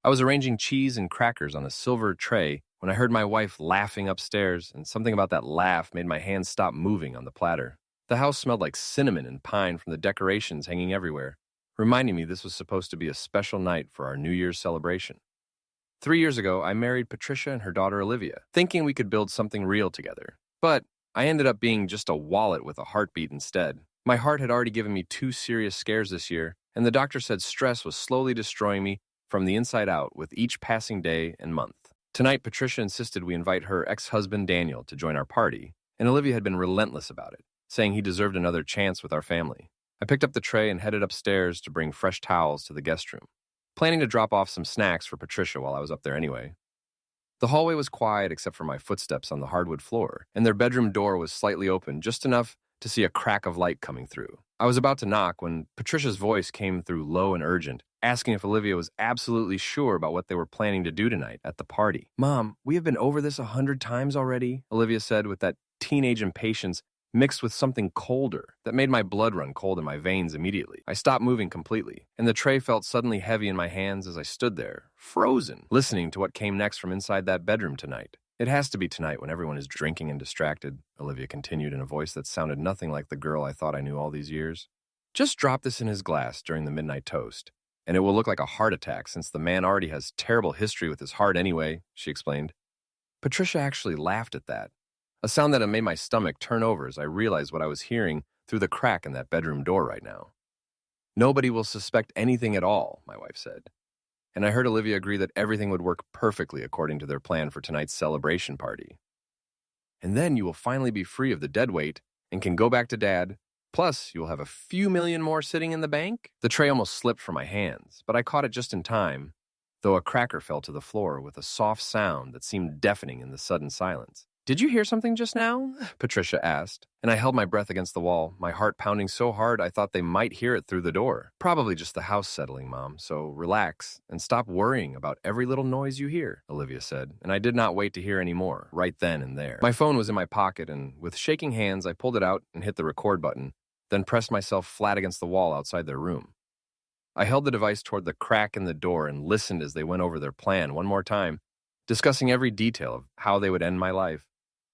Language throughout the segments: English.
I was arranging cheese and crackers on a silver tray when I heard my wife laughing upstairs, and something about that laugh made my hands stop moving on the platter. The house smelled like cinnamon and pine from the decorations hanging everywhere, reminding me this was supposed to be a special night for our New Year's celebration. 3 years ago, I married Patricia and her daughter Olivia, thinking we could build something real together. But I ended up being just a wallet with a heartbeat instead. My heart had already given me 2 serious scares this year, and the doctor said stress was slowly destroying me from the inside out with each passing day and month. Tonight, Patricia insisted we invite her ex-husband Daniel to join our party, and Olivia had been relentless about it, saying he deserved another chance with our family. I picked up the tray and headed upstairs to bring fresh towels to the guest room, planning to drop off some snacks for Patricia while I was up there anyway. The hallway was quiet except for my footsteps on the hardwood floor, and their bedroom door was slightly open, just enough to see a crack of light coming through. I was about to knock when Patricia's voice came through low and urgent, asking if Olivia was absolutely sure about what they were planning to do tonight at the party. "Mom, we have been over this 100 times already," Olivia said with that teenage impatience mixed with something colder that made my blood run cold in my veins immediately. I stopped moving completely, and the tray felt suddenly heavy in my hands as I stood there, frozen, listening to what came next from inside that bedroom tonight. "It has to be tonight when everyone is drinking and distracted," Olivia continued in a voice that sounded nothing like the girl I thought I knew all these years. "Just drop this in his glass during the midnight toast, and it will look like a heart attack since the man already has terrible history with his heart anyway," she explained. Patricia actually laughed at that, a sound that had made my stomach turn over as I realized what I was hearing through the crack in that bedroom door right now. "Nobody will suspect anything at all," my wife said. And I heard Olivia agree that everything would work perfectly according to their plan for tonight's celebration party. "And then you will finally be free of the deadweight and can go back to Dad. Plus, you will have a few million more sitting in the bank." The tray almost slipped from my hands, but I caught it just in time, though a cracker fell to the floor with a soft sound that seemed deafening in the sudden silence. "Did you hear something just now?" Patricia asked, and I held my breath against the wall, my heart pounding so hard I thought they might hear it through the door. "Probably just the house settling, Mom, so relax and stop worrying about every little noise you hear," Olivia said, and I did not wait to hear any more, right then and there. My phone was in my pocket, and with shaking hands I pulled it out and hit the record button, then pressed myself flat against the wall outside their room. I held the device toward the crack in the door and listened as they went over their plan one more time, discussing every detail of how they would end my life.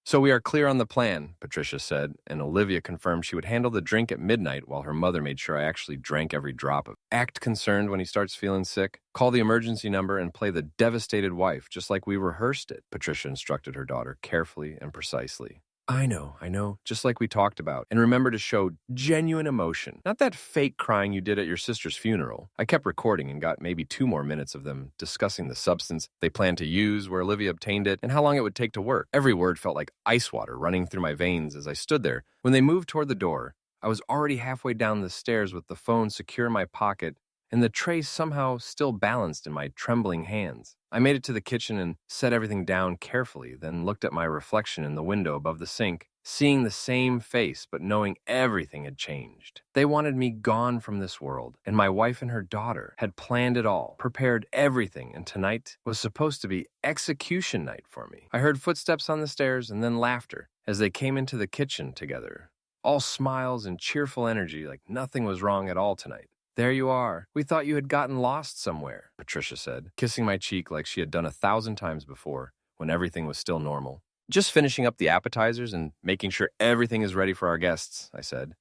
"So we are clear on the plan," Patricia said, and Olivia confirmed she would handle the drink at midnight while her mother made sure I actually drank every drop of it. "Act concerned when he starts feeling sick. Call the emergency number and play the devastated wife, just like we rehearsed it," Patricia instructed her daughter carefully and precisely. I know, just like we talked about. And remember to show genuine emotion, not that fake crying you did at your sister's funeral." I kept recording and got maybe 2 more minutes of them discussing the substance they planned to use, where Olivia obtained it, and how long it would take to work. Every word felt like ice water running through my veins as I stood there. When they moved toward the door, I was already halfway down the stairs with the phone secure in my pocket and the tray somehow still balanced in my trembling hands. I made it to the kitchen and set everything down carefully, then looked at my reflection in the window above the sink, seeing the same face but knowing everything had changed. They wanted me gone from this world, and my wife and her daughter had planned it all, prepared everything, and tonight was supposed to be execution night for me. I heard footsteps on the stairs and then laughter as they came into the kitchen together, all smiles and cheerful energy like nothing was wrong at all tonight. "There you are. We thought you had gotten lost somewhere," Patricia said, kissing my cheek like she had done 1,000 times before, when everything was still normal. "Just finishing up the appetizers and making sure everything is ready for our guests," I said.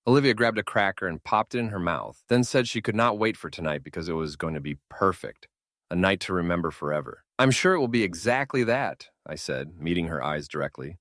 Olivia grabbed a cracker and popped it in her mouth, then said she could not wait for tonight because it was going to be perfect, a night to remember forever. "I'm sure it will be exactly that," I said, meeting her eyes directly.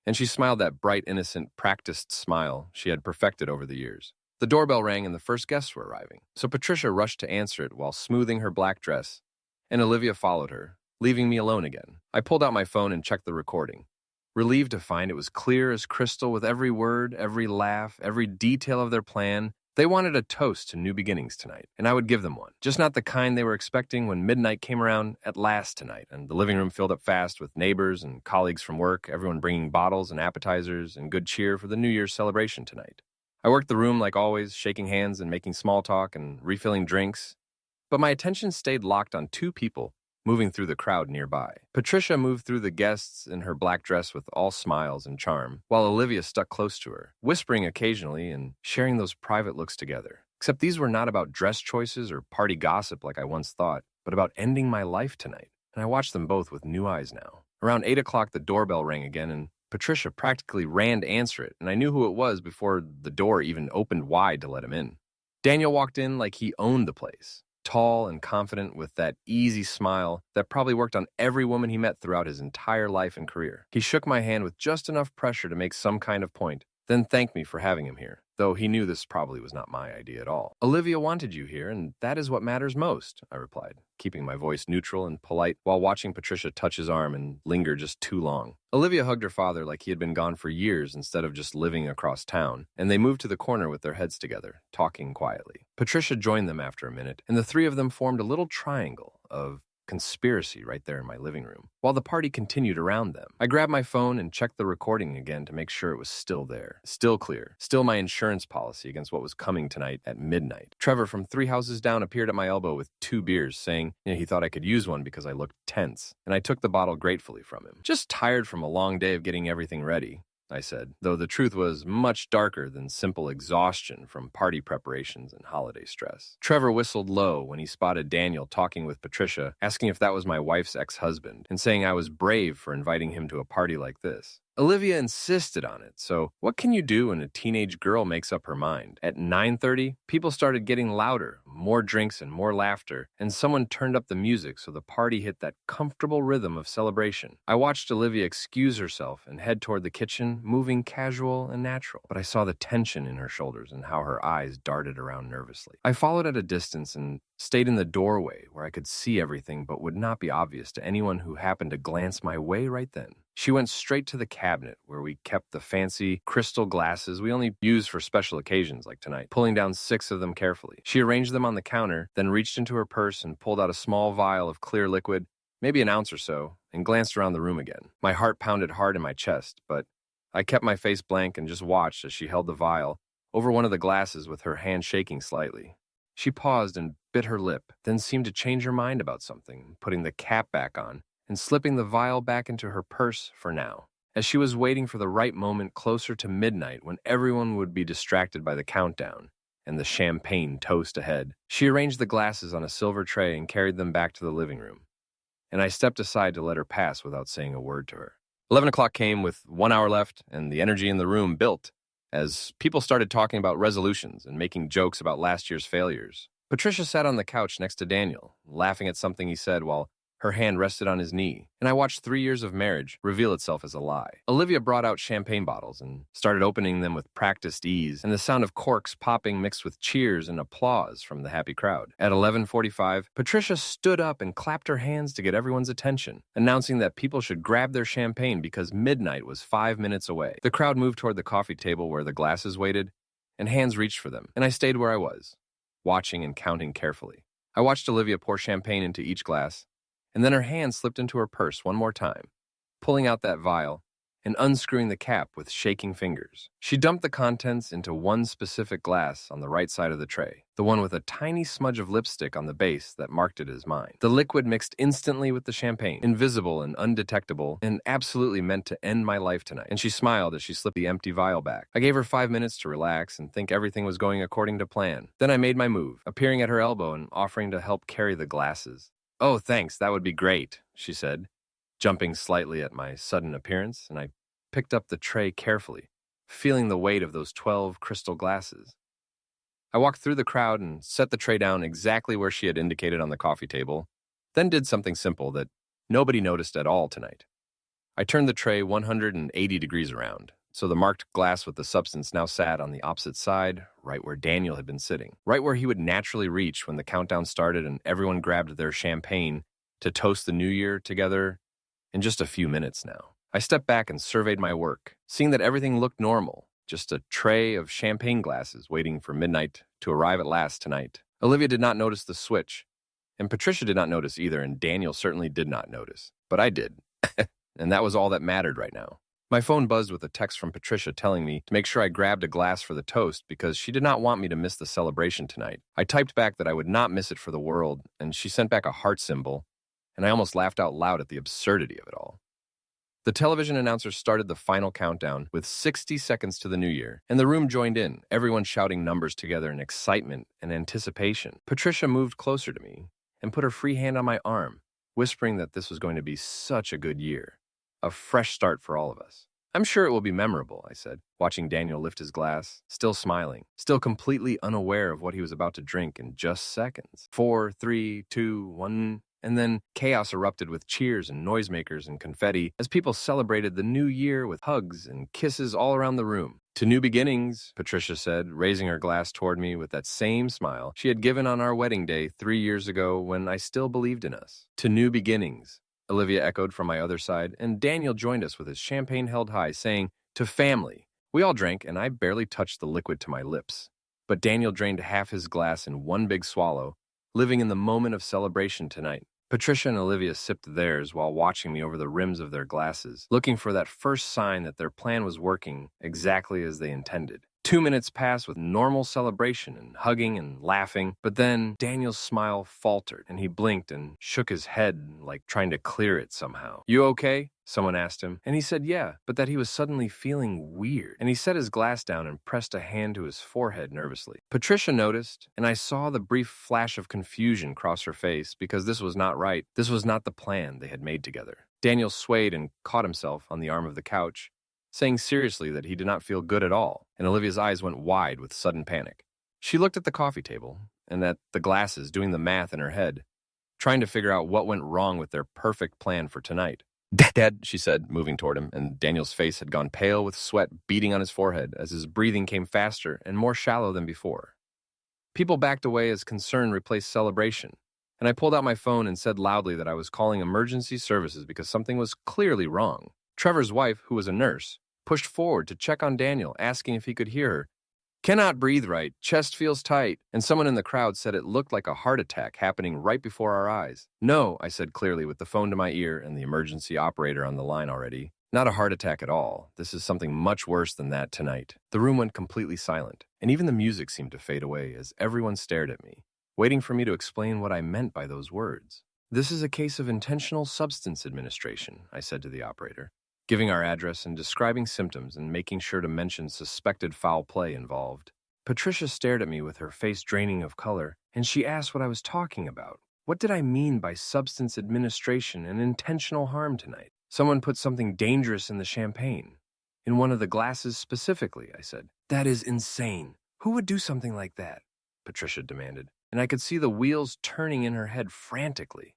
And she smiled that bright, innocent, practiced smile she had perfected over the years. The doorbell rang and the first guests were arriving, so Patricia rushed to answer it while smoothing her black dress, and Olivia followed her, leaving me alone again. I pulled out my phone and checked the recording, relieved to find it was clear as crystal with every word, every laugh, every detail of their plan. They wanted a toast to new beginnings tonight, and I would give them one, just not the kind they were expecting when midnight came around at last tonight, and the living room filled up fast with neighbors and colleagues from work, everyone bringing bottles and appetizers and good cheer for the New Year's celebration tonight. I worked the room like always, shaking hands and making small talk and refilling drinks, but my attention stayed locked on 2 people moving through the crowd nearby. Patricia moved through the guests in her black dress with all smiles and charm, while Olivia stuck close to her, whispering occasionally and sharing those private looks together. Except these were not about dress choices or party gossip like I once thought, but about ending my life tonight. And I watched them both with new eyes now. Around 8 o'clock, the doorbell rang again, and Patricia practically ran to answer it, and I knew who it was before the door even opened wide to let him in. Daniel walked in like he owned the place, tall and confident with that easy smile that probably worked on every woman he met throughout his entire life and career. He shook my hand with just enough pressure to make some kind of point, then thanked me for having him here, though he knew this probably was not my idea at all. Olivia wanted you here, and that is what matters most, I replied, keeping my voice neutral and polite while watching Patricia touch his arm and linger just too long. Olivia hugged her father like he had been gone for years instead of just living across town, and they moved to the corner with their heads together, talking quietly. Patricia joined them after a minute, and the three of them formed a little triangle of conspiracy right there in my living room, while the party continued around them. I grabbed my phone and checked the recording again to make sure it was still there, still clear, still my insurance policy against what was coming tonight at midnight. Trevor from 3 houses down appeared at my elbow with 2 beers, saying he thought I could use one because I looked tense, and I took the bottle gratefully from him. Just tired from a long day of getting everything ready, I said, though the truth was much darker than simple exhaustion from party preparations and holiday stress. Trevor whistled low when he spotted Daniel talking with Patricia, asking if that was my wife's ex-husband, and saying I was brave for inviting him to a party like this. Olivia insisted on it, so what can you do when a teenage girl makes up her mind? At 9:30, people started getting louder, more drinks and more laughter, and someone turned up the music so the party hit that comfortable rhythm of celebration. I watched Olivia excuse herself and head toward the kitchen, moving casual and natural, but I saw the tension in her shoulders and how her eyes darted around nervously. I followed at a distance and stayed in the doorway where I could see everything but would not be obvious to anyone who happened to glance my way right then. She went straight to the cabinet where we kept the fancy crystal glasses we only use for special occasions like tonight, pulling down 6 of them carefully. She arranged them on the counter, then reached into her purse and pulled out a small vial of clear liquid, maybe an ounce or so, and glanced around the room again. My heart pounded hard in my chest, but I kept my face blank and just watched as she held the vial over one of the glasses with her hand shaking slightly. She paused and bit her lip, then seemed to change her mind about something, putting the cap back on and slipping the vial back into her purse for now, as she was waiting for the right moment closer to midnight when everyone would be distracted by the countdown and the champagne toast ahead. She arranged the glasses on a silver tray and carried them back to the living room, and I stepped aside to let her pass without saying a word to her. 11 o'clock came with 1 hour left, and the energy in the room built as people started talking about resolutions and making jokes about last year's failures. Patricia sat on the couch next to Daniel, laughing at something he said while her hand rested on his knee, and I watched 3 years of marriage reveal itself as a lie. Olivia brought out champagne bottles and started opening them with practiced ease, and the sound of corks popping mixed with cheers and applause from the happy crowd. At 11:45, Patricia stood up and clapped her hands to get everyone's attention, announcing that people should grab their champagne because midnight was 5 minutes away. The crowd moved toward the coffee table where the glasses waited, and hands reached for them, and I stayed where I was, watching and counting carefully. I watched Olivia pour champagne into each glass, and then her hand slipped into her purse one more time, pulling out that vial and unscrewing the cap with shaking fingers. She dumped the contents into one specific glass on the right side of the tray, the one with a tiny smudge of lipstick on the base that marked it as mine. The liquid mixed instantly with the champagne, invisible and undetectable, and absolutely meant to end my life tonight. And she smiled as she slipped the empty vial back. I gave her 5 minutes to relax and think everything was going according to plan. Then I made my move, appearing at her elbow and offering to help carry the glasses. "Oh, thanks, that would be great," she said, jumping slightly at my sudden appearance, and I picked up the tray carefully, feeling the weight of those 12 crystal glasses. I walked through the crowd and set the tray down exactly where she had indicated on the coffee table, then did something simple that nobody noticed at all tonight. I turned the tray 180 degrees around, so the marked glass with the substance now sat on the opposite side, right where Daniel had been sitting, right where he would naturally reach when the countdown started and everyone grabbed their champagne to toast the new year together in just a few minutes now. I stepped back and surveyed my work, seeing that everything looked normal, just a tray of champagne glasses waiting for midnight to arrive at last tonight. Olivia did not notice the switch, and Patricia did not notice either, and Daniel certainly did not notice. But I did, and that was all that mattered right now. My phone buzzed with a text from Patricia telling me to make sure I grabbed a glass for the toast because she did not want me to miss the celebration tonight. I typed back that I would not miss it for the world, and she sent back a heart symbol, and I almost laughed out loud at the absurdity of it all. The television announcer started the final countdown with 60 seconds to the new year, and the room joined in, everyone shouting numbers together in excitement and anticipation. Patricia moved closer to me, and put her free hand on my arm, whispering that this was going to be such a good year. A fresh start for all of us. I'm sure it will be memorable, I said, watching Daniel lift his glass, still smiling, still completely unaware of what he was about to drink in just seconds. 4, 3, 2, 1, and then chaos erupted with cheers and noisemakers and confetti as people celebrated the new year with hugs and kisses all around the room. To new beginnings, Patricia said, raising her glass toward me with that same smile she had given on our wedding day 3 years ago when I still believed in us. To new beginnings, Olivia echoed from my other side, and Daniel joined us with his champagne held high, saying, to family. We all drank, and I barely touched the liquid to my lips. But Daniel drained half his glass in one big swallow, living in the moment of celebration tonight. Patricia and Olivia sipped theirs while watching me over the rims of their glasses, looking for that first sign that their plan was working exactly as they intended. 2 minutes passed with normal celebration and hugging and laughing, but then Daniel's smile faltered, and he blinked and shook his head like trying to clear it somehow. You okay? Someone asked him, and he said yeah, but that he was suddenly feeling weird, and he set his glass down and pressed a hand to his forehead nervously. Patricia noticed, and I saw the brief flash of confusion cross her face because this was not right. This was not the plan they had made together. Daniel swayed and caught himself on the arm of the couch, saying seriously that he did not feel good at all, and Olivia's eyes went wide with sudden panic. She looked at the coffee table and at the glasses, doing the math in her head, trying to figure out what went wrong with their perfect plan for tonight. Dad, she said, moving toward him, and Daniel's face had gone pale with sweat beading on his forehead as his breathing came faster and more shallow than before. People backed away as concern replaced celebration, and I pulled out my phone and said loudly that I was calling emergency services because something was clearly wrong. Trevor's wife, who was a nurse, pushed forward to check on Daniel, asking if he could hear her. Cannot breathe right, chest feels tight, and someone in the crowd said it looked like a heart attack happening right before our eyes. No, I said clearly with the phone to my ear and the emergency operator on the line already. Not a heart attack at all. This is something much worse than that tonight. The room went completely silent, and even the music seemed to fade away as everyone stared at me, waiting for me to explain what I meant by those words. This is a case of intentional substance administration, I said to the operator, giving our address and describing symptoms and making sure to mention suspected foul play involved. Patricia stared at me with her face draining of color, and she asked what I was talking about. What did I mean by substance administration and intentional harm tonight? Someone put something dangerous in the champagne. In one of the glasses specifically, I said. That is insane. Who would do something like that? Patricia demanded, and I could see the wheels turning in her head frantically.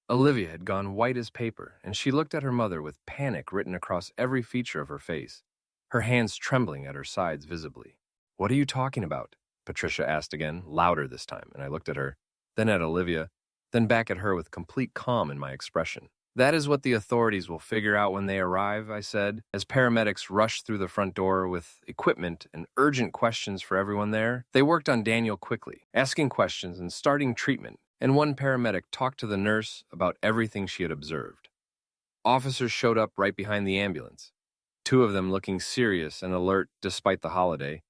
Olivia had gone white as paper, and she looked at her mother with panic written across every feature of her face, her hands trembling at her sides visibly. What are you talking about? Patricia asked again, louder this time, and I looked at her, then at Olivia, then back at her with complete calm in my expression. That is what the authorities will figure out when they arrive, I said, as paramedics rushed through the front door with equipment and urgent questions for everyone there. They worked on Daniel quickly, asking questions and starting treatment, and one paramedic talked to the nurse about everything she had observed. Officers showed up right behind the ambulance, 2 of them looking serious and alert despite the holiday,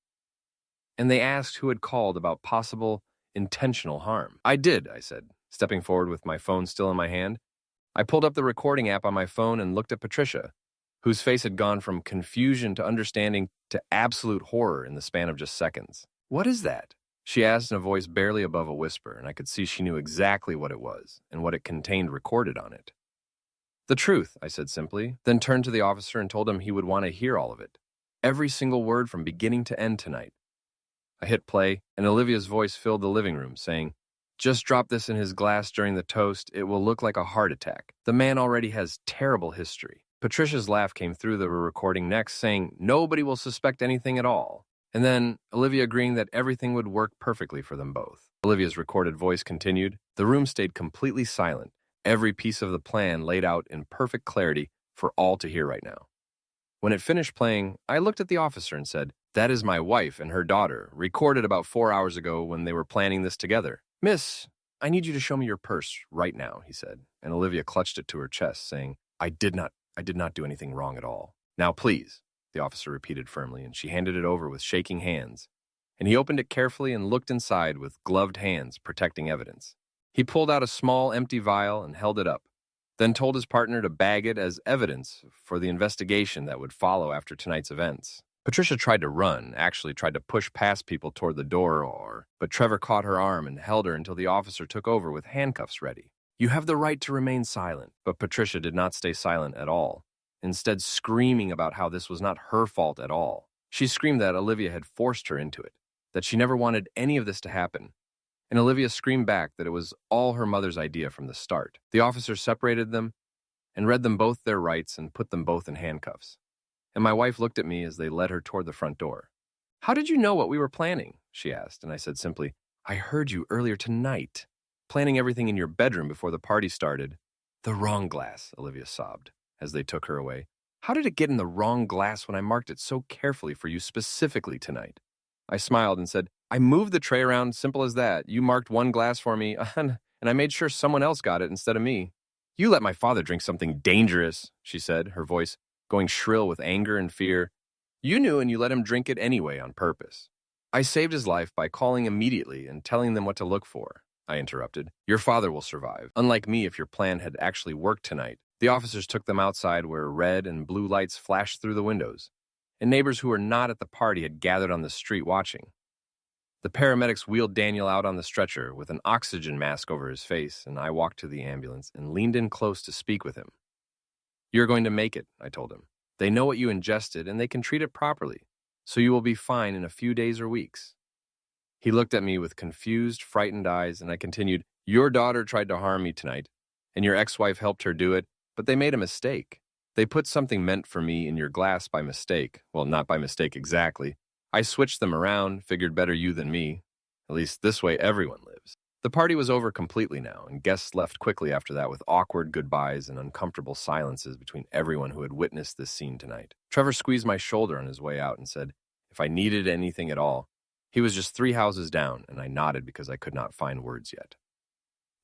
and they asked who had called about possible intentional harm. I did, I said, stepping forward with my phone still in my hand. I pulled up the recording app on my phone and looked at Patricia, whose face had gone from confusion to understanding to absolute horror in the span of just seconds. What is that? She asked in a voice barely above a whisper, and I could see she knew exactly what it was and what it contained recorded on it. The truth, I said simply, then turned to the officer and told him he would want to hear all of it. Every single word from beginning to end tonight. I hit play, and Olivia's voice filled the living room, saying, Just drop this in his glass during the toast. It will look like a heart attack. The man already has terrible history. Patricia's laugh came through the recording next, saying, Nobody will suspect anything at all. And then Olivia agreeing that everything would work perfectly for them both. Olivia's recorded voice continued. The room stayed completely silent, every piece of the plan laid out in perfect clarity for all to hear right now. When it finished playing, I looked at the officer and said, That is my wife and her daughter, recorded about 4 hours ago when they were planning this together. Miss, I need you to show me your purse right now, he said, and Olivia clutched it to her chest, saying, I did not do anything wrong at all. Now, please, the officer repeated firmly, and she handed it over with shaking hands. And he opened it carefully and looked inside with gloved hands, protecting evidence. He pulled out a small, empty vial and held it up, then told his partner to bag it as evidence for the investigation that would follow after tonight's events. Patricia tried to run, actually tried to push past people toward the door, but Trevor caught her arm and held her until the officer took over with handcuffs ready. You have the right to remain silent, but Patricia did not stay silent at all, instead screaming about how this was not her fault at all. She screamed that Olivia had forced her into it, that she never wanted any of this to happen. And Olivia screamed back that it was all her mother's idea from the start. The officer separated them and read them both their rights and put them both in handcuffs. And my wife looked at me as they led her toward the front door. How did you know what we were planning? She asked, and I said simply, I heard you earlier tonight, planning everything in your bedroom before the party started. The wrong glass, Olivia sobbed as they took her away. How did it get in the wrong glass when I marked it so carefully for you specifically tonight? I smiled and said, I moved the tray around, simple as that. You marked one glass for me, and I made sure someone else got it instead of me. You let my father drink something dangerous, she said, her voice going shrill with anger and fear. You knew and you let him drink it anyway on purpose. I saved his life by calling immediately and telling them what to look for, I interrupted. Your father will survive, unlike me if your plan had actually worked tonight. The officers took them outside where red and blue lights flashed through the windows, and neighbors who were not at the party had gathered on the street watching. The paramedics wheeled Daniel out on the stretcher with an oxygen mask over his face, and I walked to the ambulance and leaned in close to speak with him. You're going to make it, I told him. They know what you ingested, and they can treat it properly, so you will be fine in a few days or weeks. He looked at me with confused, frightened eyes, and I continued, Your daughter tried to harm me tonight, and your ex-wife helped her do it, but they made a mistake. They put something meant for me in your glass by mistake. Well, not by mistake exactly. I switched them around, figured better you than me. At least this way everyone lives. The party was over completely now, and guests left quickly after that with awkward goodbyes and uncomfortable silences between everyone who had witnessed this scene tonight. Trevor squeezed my shoulder on his way out and said, if I needed anything at all. He was just 3 houses down, and I nodded because I could not find words yet.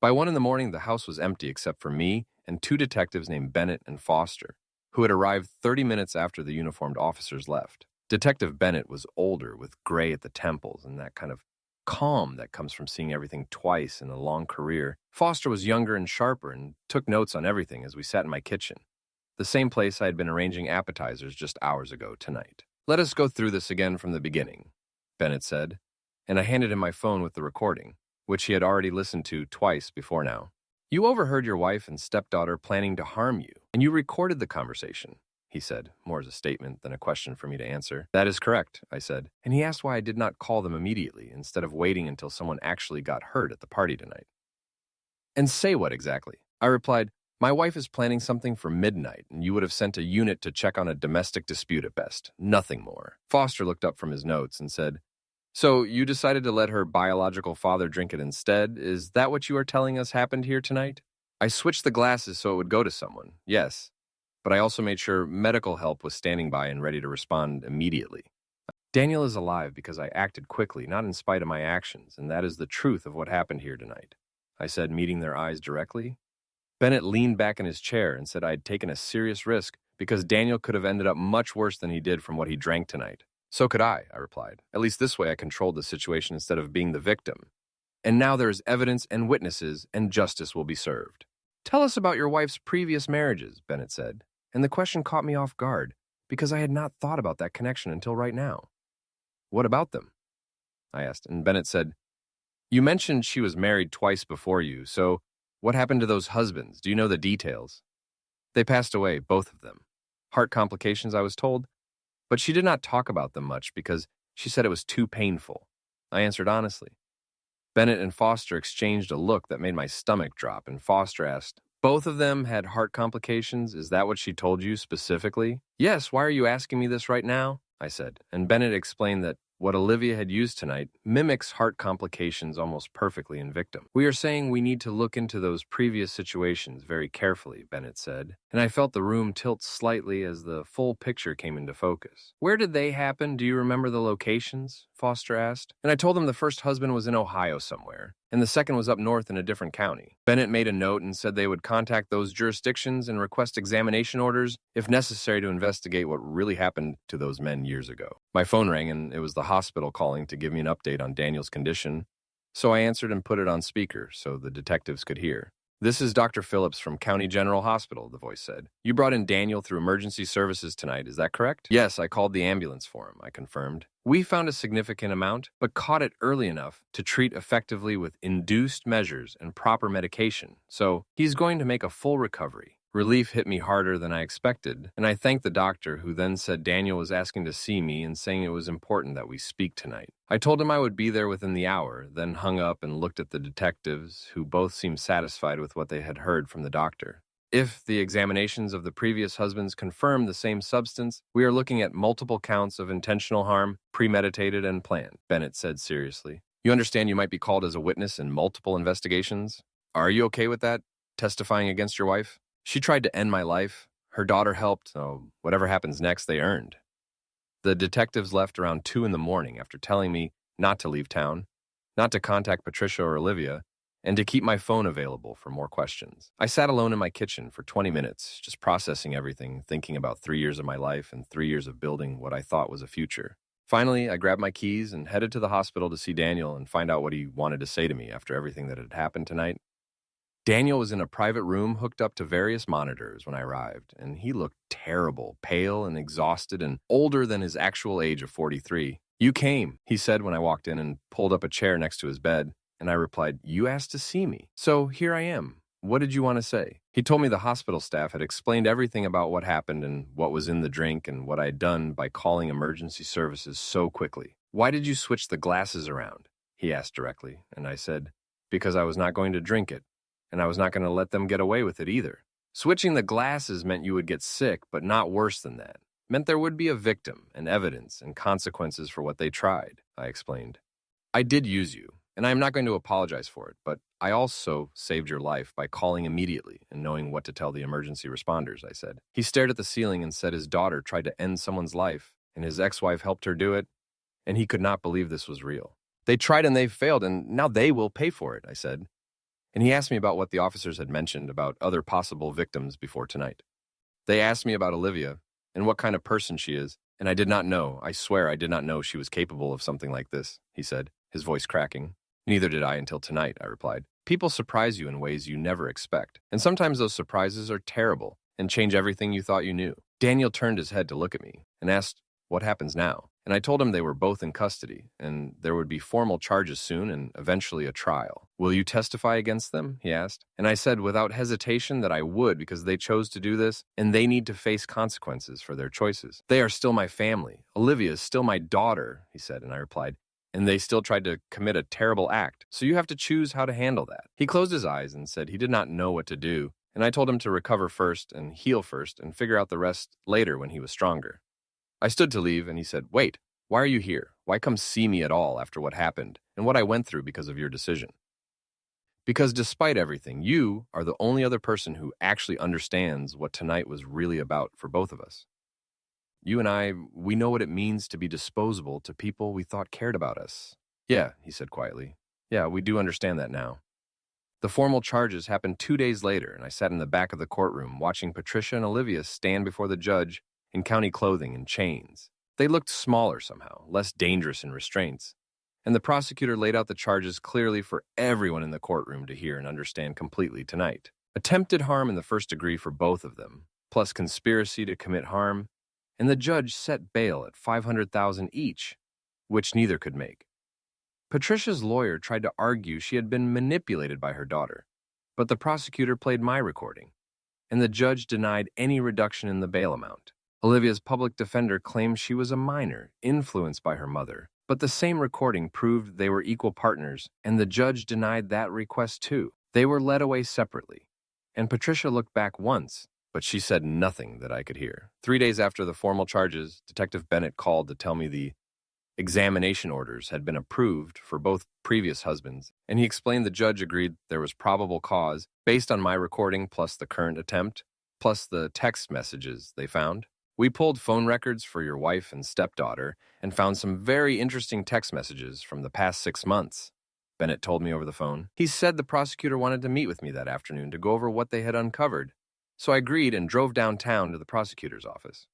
By 1 a.m, the house was empty except for me and 2 detectives named Bennett and Foster, who had arrived 30 minutes after the uniformed officers left. Detective Bennett was older, with gray at the temples and that kind of calm that comes from seeing everything twice in a long career. Foster was younger and sharper and took notes on everything as we sat in my kitchen, the same place I had been arranging appetizers just hours ago tonight. Let us go through this again from the beginning, Bennett said, and I handed him my phone with the recording, which he had already listened to twice before now. You overheard your wife and stepdaughter planning to harm you, and you recorded the conversation, he said, more as a statement than a question for me to answer. That is correct, I said, and he asked why I did not call them immediately instead of waiting until someone actually got hurt at the party tonight. And say what exactly? I replied, my wife is planning something for midnight, and you would have sent a unit to check on a domestic dispute at best, nothing more. Foster looked up from his notes and said, so you decided to let her biological father drink it instead? Is that what you are telling us happened here tonight? I switched the glasses so it would go to someone, yes. But I also made sure medical help was standing by and ready to respond immediately. Daniel is alive because I acted quickly, not in spite of my actions, and that is the truth of what happened here tonight, I said, meeting their eyes directly. Bennett leaned back in his chair and said I had taken a serious risk because Daniel could have ended up much worse than he did from what he drank tonight. So could I replied. At least this way I controlled the situation instead of being the victim. And now there is evidence and witnesses, and justice will be served. Tell us about your wife's previous marriages, Bennett said, and the question caught me off guard because I had not thought about that connection until right now. What about them? I asked, and Bennett said, you mentioned she was married twice before you, so what happened to those husbands? Do you know the details? They passed away, both of them. Heart complications, I was told, but she did not talk about them much because she said it was too painful. I answered honestly. Bennett and Foster exchanged a look that made my stomach drop, and Foster asked, both of them had heart complications? Is that what she told you specifically? Yes, why are you asking me this right now? I said, and Bennett explained that what Olivia had used tonight mimics heart complications almost perfectly in victim. We are saying we need to look into those previous situations very carefully, Bennett said, and I felt the room tilt slightly as the full picture came into focus. Where did they happen? Do you remember the locations? Foster asked. And I told him the first husband was in Ohio somewhere, and the second was up north in a different county. Bennett made a note and said they would contact those jurisdictions and request examination orders if necessary to investigate what really happened to those men years ago. My phone rang, and it was the hospital calling to give me an update on Daniel's condition, so I answered and put it on speaker so the detectives could hear. This is Dr. Phillips from County General Hospital, the voice said. You brought in Daniel through emergency services tonight, is that correct? Yes, I called the ambulance for him, I confirmed. We found a significant amount, but caught it early enough to treat effectively with induced measures and proper medication, so he's going to make a full recovery. Relief hit me harder than I expected, and I thanked the doctor, who then said Daniel was asking to see me and saying it was important that we speak tonight. I told him I would be there within the hour, then hung up and looked at the detectives, who both seemed satisfied with what they had heard from the doctor. If the examinations of the previous husbands confirm the same substance, we are looking at multiple counts of intentional harm, premeditated and planned, Bennett said seriously. You understand you might be called as a witness in multiple investigations? Are you okay with that, testifying against your wife? She tried to end my life. Her daughter helped, so whatever happens next, they earned. The detectives left around 2 in the morning after telling me not to leave town, not to contact Patricia or Olivia, and to keep my phone available for more questions. I sat alone in my kitchen for 20 minutes, just processing everything, thinking about 3 years of my life and 3 years of building what I thought was a future. Finally, I grabbed my keys and headed to the hospital to see Daniel and find out what he wanted to say to me after everything that had happened tonight. Daniel was in a private room hooked up to various monitors when I arrived, and he looked terrible, pale and exhausted and older than his actual age of 43. You came, he said when I walked in and pulled up a chair next to his bed, and I replied, you asked to see me. So here I am. What did you want to say? He told me the hospital staff had explained everything about what happened and what was in the drink and what I had done by calling emergency services so quickly. Why did you switch the glasses around? He asked directly, and I said, because I was not going to drink it. And I was not going to let them get away with it either. Switching the glasses meant you would get sick, but not worse than that. Meant there would be a victim and evidence and consequences for what they tried, I explained. I did use you, and I am not going to apologize for it, but I also saved your life by calling immediately and knowing what to tell the emergency responders, I said. He stared at the ceiling and said his daughter tried to end someone's life, and his ex-wife helped her do it, and he could not believe this was real. They tried and they failed, and now they will pay for it, I said. And he asked me about what the officers had mentioned about other possible victims before tonight. They asked me about Olivia and what kind of person she is, and I did not know, I swear I did not know she was capable of something like this, he said, his voice cracking. Neither did I until tonight, I replied. People surprise you in ways you never expect, and sometimes those surprises are terrible and change everything you thought you knew. Daniel turned his head to look at me and asked, what happens now? And I told him they were both in custody, and there would be formal charges soon and eventually a trial. Will you testify against them? He asked. And I said without hesitation that I would because they chose to do this, and they need to face consequences for their choices. They are still my family. Olivia is still my daughter, he said, and I replied, and they still tried to commit a terrible act, so you have to choose how to handle that. He closed his eyes and said he did not know what to do, and I told him to recover first and heal first and figure out the rest later when he was stronger. I stood to leave, and he said, wait, why are you here? Why come see me at all after what happened and what I went through because of your decision? Because despite everything, you are the only other person who actually understands what tonight was really about for both of us. You and I, we know what it means to be disposable to people we thought cared about us. Yeah, he said quietly. Yeah, we do understand that now. The formal charges happened 2 days later, and I sat in the back of the courtroom watching Patricia and Olivia stand before the judge in county clothing and chains. They looked smaller somehow, less dangerous in restraints, and the prosecutor laid out the charges clearly for everyone in the courtroom to hear and understand completely tonight. Attempted harm in the first degree for both of them, plus conspiracy to commit harm, and the judge set bail at $500,000 each, which neither could make. Patricia's lawyer tried to argue she had been manipulated by her daughter, but the prosecutor played my recording, and the judge denied any reduction in the bail amount. Olivia's public defender claimed she was a minor, influenced by her mother, but the same recording proved they were equal partners, and the judge denied that request too. They were led away separately, and Patricia looked back once, but she said nothing that I could hear. 3 days after the formal charges, Detective Bennett called to tell me the examination orders had been approved for both previous husbands, and he explained the judge agreed there was probable cause based on my recording plus the current attempt, plus the text messages they found. We pulled phone records for your wife and stepdaughter and found some very interesting text messages from the past 6 months, Bennett told me over the phone. He said the prosecutor wanted to meet with me that afternoon to go over what they had uncovered, so I agreed and drove downtown to the prosecutor's office.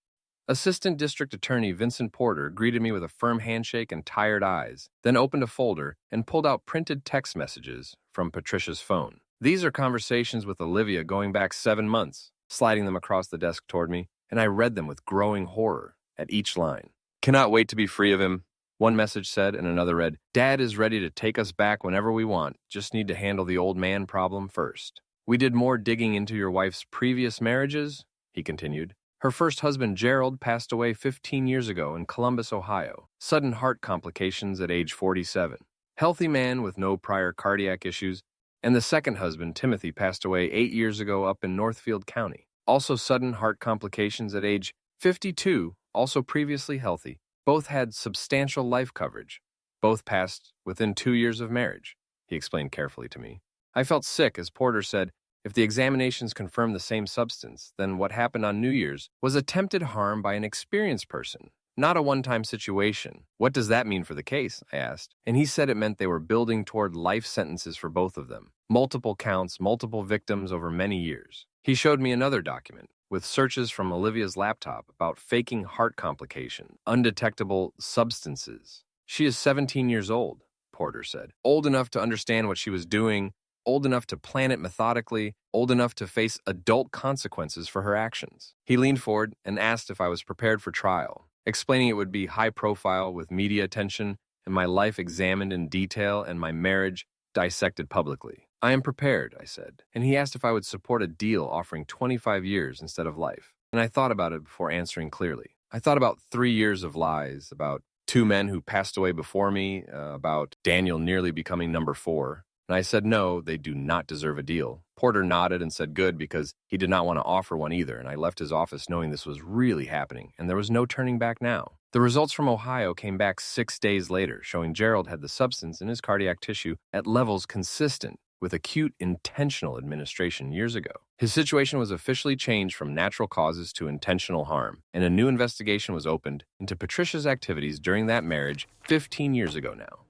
Assistant District Attorney Vincent Porter greeted me with a firm handshake and tired eyes, then opened a folder and pulled out printed text messages from Patricia's phone. These are conversations with Olivia going back 7 months, sliding them across the desk toward me, and I read them with growing horror at each line. Cannot wait to be free of him, one message said, and another read, Dad is ready to take us back whenever we want, just need to handle the old man problem first. We did more digging into your wife's previous marriages, he continued. Her first husband, Gerald, passed away 15 years ago in Columbus, Ohio. Sudden heart complications at age 47. Healthy man with no prior cardiac issues. And the second husband, Timothy, passed away 8 years ago up in Northfield County. Also sudden heart complications at age 52, also previously healthy. Both had substantial life coverage. Both passed within 2 years of marriage, he explained carefully to me. I felt sick as Porter said, if the examinations confirmed the same substance, then what happened on New Year's was attempted harm by an experienced person, not a one-time situation. What does that mean for the case? I asked. And he said it meant they were building toward life sentences for both of them. Multiple counts, multiple victims over many years. He showed me another document with searches from Olivia's laptop about faking heart complication, undetectable substances. She is 17 years old, Porter said. Old enough to understand what she was doing, old enough to plan it methodically, old enough to face adult consequences for her actions. He leaned forward and asked if I was prepared for trial, explaining it would be high profile with media attention and my life examined in detail and my marriage dissected publicly. I am prepared, I said, and he asked if I would support a deal offering 25 years instead of life. And I thought about it before answering clearly. I thought about 3 years of lies, about 2 men who passed away before me, about Daniel nearly becoming number 4. And I said, no, they do not deserve a deal. Porter nodded and said good because he did not want to offer one either, and I left his office knowing this was really happening, and there was no turning back now. The results from Ohio came back 6 days later, showing Gerald had the substance in his cardiac tissue at levels consistent with acute intentional administration years ago. His situation was officially changed from natural causes to intentional harm, and a new investigation was opened into Patricia's activities during that marriage 15 years ago now.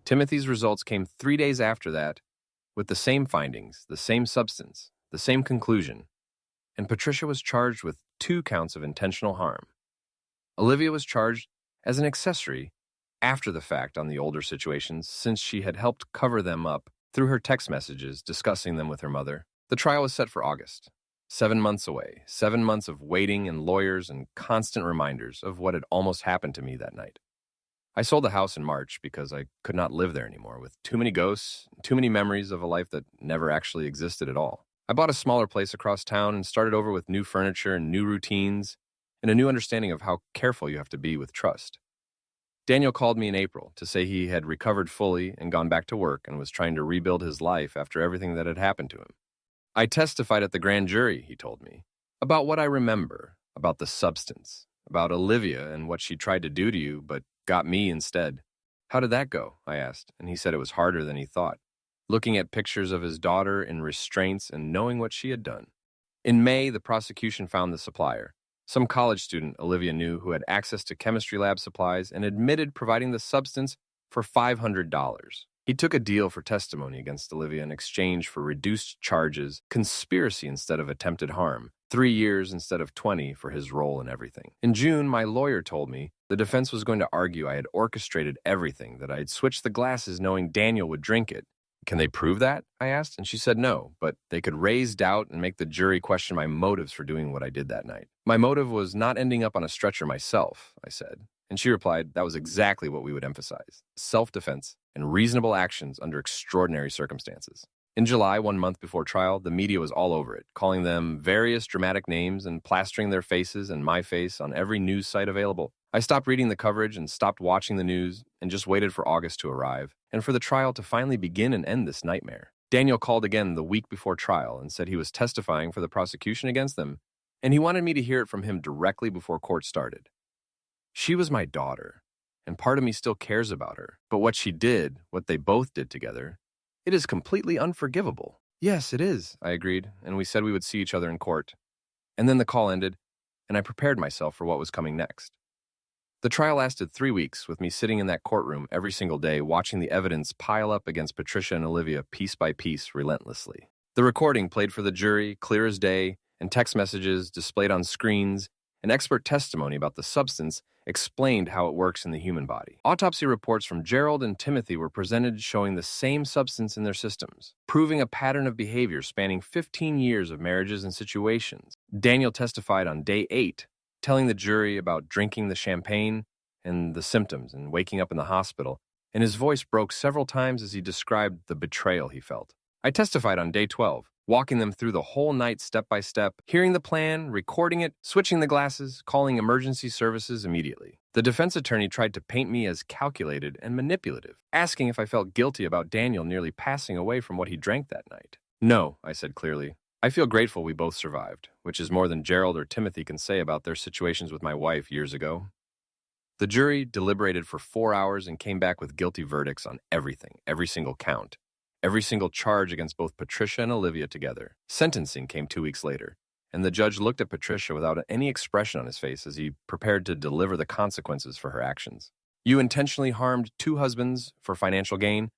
Timothy's results came 3 days after that, with the same findings, the same substance, the same conclusion, and Patricia was charged with 2 counts of intentional harm. Olivia was charged as an accessory after the fact on the older situations, since she had helped cover them up through her text messages discussing them with her mother. The trial was set for August. 7 months away, 7 months of waiting and lawyers and constant reminders of what had almost happened to me that night. I sold the house in March because I could not live there anymore with too many ghosts, too many memories of a life that never actually existed at all. I bought a smaller place across town and started over with new furniture and new routines and a new understanding of how careful you have to be with trust. Daniel called me in April to say he had recovered fully and gone back to work and was trying to rebuild his life after everything that had happened to him. I testified at the grand jury, he told me, about what I remember, about the substance, about Olivia and what she tried to do to you, but got me instead. How did that go? I asked, and he said it was harder than he thought, looking at pictures of his daughter in restraints and knowing what she had done. In May, the prosecution found the supplier, some college student Olivia knew who had access to chemistry lab supplies and admitted providing the substance for $500. He took a deal for testimony against Olivia in exchange for reduced charges, conspiracy instead of attempted harm, 3 years instead of 20 for his role in everything. In June, my lawyer told me the defense was going to argue I had orchestrated everything, that I had switched the glasses knowing Daniel would drink it. Can they prove that? I asked, and she said no, but they could raise doubt and make the jury question my motives for doing what I did that night. My motive was not ending up on a stretcher myself, I said, and she replied that was exactly what we would emphasize: self-defense and reasonable actions under extraordinary circumstances. In July, 1 month before trial, the media was all over it, calling them various dramatic names and plastering their faces and my face on every news site available. I stopped reading the coverage and stopped watching the news and just waited for August to arrive and for the trial to finally begin and end this nightmare. Daniel called again the week before trial and said he was testifying for the prosecution against them, and he wanted me to hear it from him directly before court started. She was my daughter, and part of me still cares about her, but what she did, what they both did together, it is completely unforgivable. Yes, it is, I agreed, and we said we would see each other in court. And then the call ended, and I prepared myself for what was coming next. The trial lasted 3 weeks, with me sitting in that courtroom every single day, watching the evidence pile up against Patricia and Olivia piece by piece relentlessly. The recording played for the jury, clear as day, and text messages displayed on screens, and expert testimony about the substance explained how it works in the human body. Autopsy reports from Gerald and Timothy were presented showing the same substance in their systems, proving a pattern of behavior spanning 15 years of marriages and situations. Daniel testified on day 8, telling the jury about drinking the champagne and the symptoms and waking up in the hospital, and his voice broke several times as he described the betrayal he felt. I testified on day 12, walking them through the whole night step by step, hearing the plan, recording it, switching the glasses, calling emergency services immediately. The defense attorney tried to paint me as calculated and manipulative, asking if I felt guilty about Daniel nearly passing away from what he drank that night. No, I said clearly. I feel grateful we both survived, which is more than Gerald or Timothy can say about their situations with my wife years ago. The jury deliberated for 4 hours and came back with guilty verdicts on everything, every single count, every single charge against both Patricia and Olivia together. Sentencing came 2 weeks later, and the judge looked at Patricia without any expression on his face as he prepared to deliver the consequences for her actions. You intentionally harmed 2 husbands for financial gain,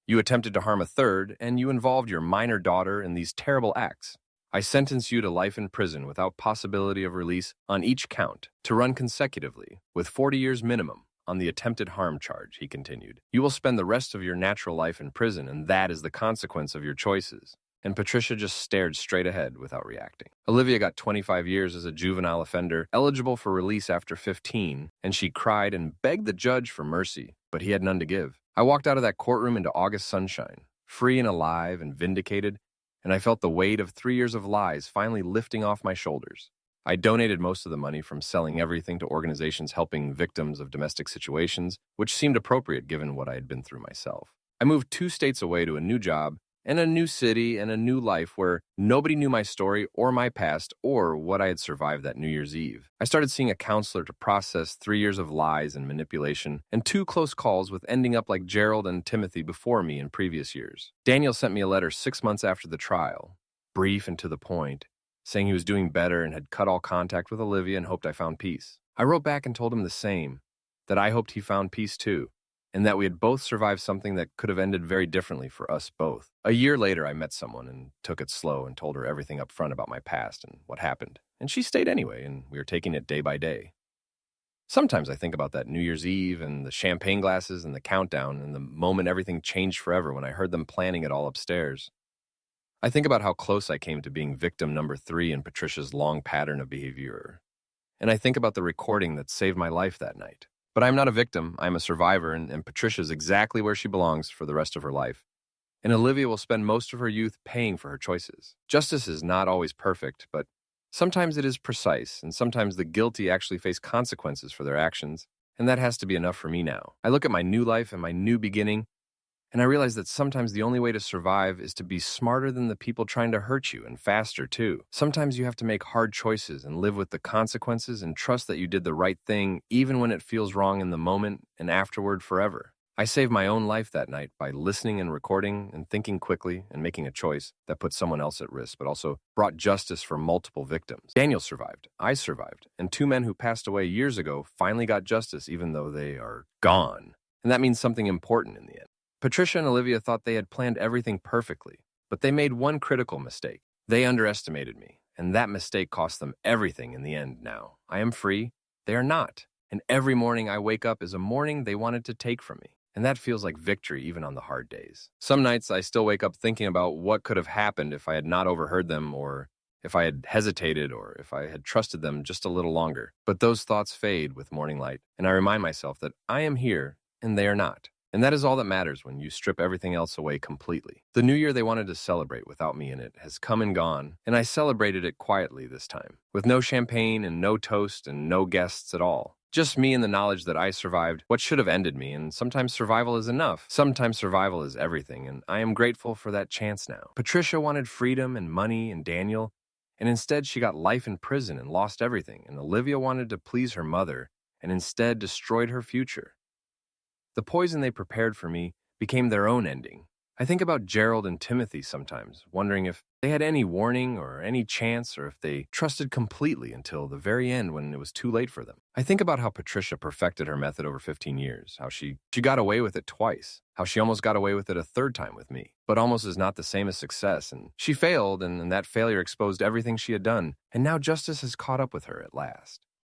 you attempted to harm a third, and you involved your minor daughter in these terrible acts. I sentence you to life in prison without possibility of release on each count, to run consecutively, with 40 years minimum, on the attempted harm charge, he continued. You will spend the rest of your natural life in prison, and that is the consequence of your choices. And Patricia just stared straight ahead without reacting. Olivia got 25 years as a juvenile offender, eligible for release after 15, and she cried and begged the judge for mercy, but he had none to give. I walked out of that courtroom into August sunshine, free and alive and vindicated, and I felt the weight of 3 years of lies finally lifting off my shoulders. I donated most of the money from selling everything to organizations helping victims of domestic situations, which seemed appropriate given what I had been through myself. I moved 2 states away to a new job, and a new city, and a new life where nobody knew my story or my past or what I had survived that New Year's Eve. I started seeing a counselor to process 3 years of lies and manipulation, and 2 close calls with ending up like Gerald and Timothy before me in previous years. Daniel sent me a letter 6 months after the trial, brief and to the point, saying he was doing better and had cut all contact with Olivia and hoped I found peace. I wrote back and told him the same, that I hoped he found peace too, and that we had both survived something that could have ended very differently for us both. A year later, I met someone and took it slow and told her everything up front about my past and what happened. And she stayed anyway, and we were taking it day by day. Sometimes I think about that New Year's Eve and the champagne glasses and the countdown and the moment everything changed forever when I heard them planning it all upstairs. I think about how close I came to being victim number 3 in Patricia's long pattern of behavior. And I think about the recording that saved my life that night. But I'm not a victim, I'm a survivor, and Patricia's exactly where she belongs for the rest of her life. And Olivia will spend most of her youth paying for her choices. Justice is not always perfect, but sometimes it is precise, and sometimes the guilty actually face consequences for their actions, and that has to be enough for me now. I look at my new life and my new beginning, and I realize that sometimes the only way to survive is to be smarter than the people trying to hurt you, and faster too. Sometimes you have to make hard choices and live with the consequences and trust that you did the right thing even when it feels wrong in the moment and afterward forever. I saved my own life that night by listening and recording and thinking quickly and making a choice that put someone else at risk, but also brought justice for multiple victims. Daniel survived, I survived, and 2 men who passed away years ago finally got justice even though they are gone. And that means something important in the end. Patricia and Olivia thought they had planned everything perfectly, but they made one critical mistake. They underestimated me, and that mistake cost them everything in the end now. I am free, they are not, and every morning I wake up is a morning they wanted to take from me, and that feels like victory even on the hard days. Some nights I still wake up thinking about what could have happened if I had not overheard them, or if I had hesitated, or if I had trusted them just a little longer. But those thoughts fade with morning light, and I remind myself that I am here, and they are not. And that is all that matters when you strip everything else away completely. The new year they wanted to celebrate without me in it has come and gone, and I celebrated it quietly this time, with no champagne and no toast and no guests at all. Just me and the knowledge that I survived what should have ended me, and sometimes survival is enough. Sometimes survival is everything, and I am grateful for that chance now. Patricia wanted freedom and money and Daniel, and instead she got life in prison and lost everything, and Olivia wanted to please her mother and instead destroyed her future. The poison they prepared for me became their own ending. I think about Gerald and Timothy sometimes, wondering if they had any warning or any chance, or if they trusted completely until the very end when it was too late for them. I think about how Patricia perfected her method over 15 years, how she got away with it twice, how she almost got away with it a third time with me, but almost is not the same as success, and she failed, and that failure exposed everything she had done, and now justice has caught up with her at last.